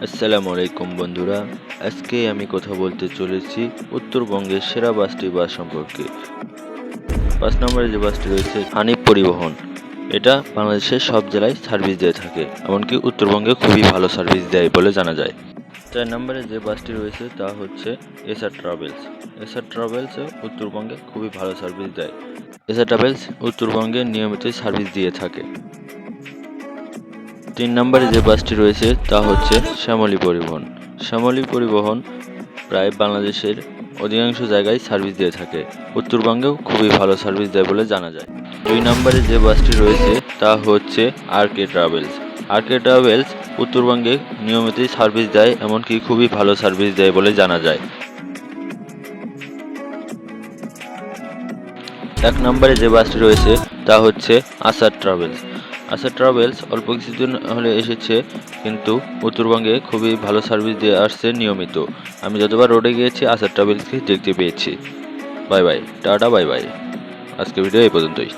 আসসালামু আলাইকুম বন্ধুরা, আজকে আমি কথা বলতে চলেছি উত্তরবঙ্গের সেরা বাসটি বাস সম্পর্কে। 5 নম্বরে যে বাসটি রয়েছে হানিফ পরিবহন। এটা বাংলাদেশের সব জেলায় সার্ভিস দিয়ে থাকে, এমনকি উত্তরবঙ্গে খুবই ভালো সার্ভিস দেয় বলে জানা যায়। 4 নম্বরে যে বাসটি রয়েছে তা হচ্ছে এসআর ট্রাভেলস। এসআর ট্রাভেলসও উত্তরবঙ্গে খুবই ভালো সার্ভিস দেয়। এসআর ট্রাভেলস উত্তরবঙ্গে নিয়মিত সার্ভিস দিয়ে থাকে। 3 নম্বরে যে বাসটি রয়েছে তা হচ্ছে শ্যামলী পরিবহন। শ্যামলী পরিবহন প্রায় বাংলাদেশের অধিকাংশ জায়গায় সার্ভিস দিয়ে থাকে, উত্তরবঙ্গেও খুবই ভালো সার্ভিস দেয় বলে জানা যায়। 2 নম্বরে যে বাসটি রয়েছে তা হচ্ছে আরকে ট্রাভেলস। আরকে ট্রাভেলস উত্তরবঙ্গে নিয়মিতই সার্ভিস দেয়, এমনকি খুবই ভালো সার্ভিস দেয় বলে জানা যায়। 1 নম্বরে যে বাসটি রয়েছে তা হচ্ছে আসাদ ট্রাভেলস। আসাদ ট্রাভেলস অল্প কিছুদিন হলে এসেছে, কিন্তু উত্তরবঙ্গে খুবই ভালো সার্ভিস দিয়ে আসছে নিয়মিত। আমি যতবার রোডে গিয়েছি আসাদ ট্রাভেলসকে দেখতে পেয়েছি। Bye bye, tata, bye bye. আজকে ভিডিও এই পর্যন্তই।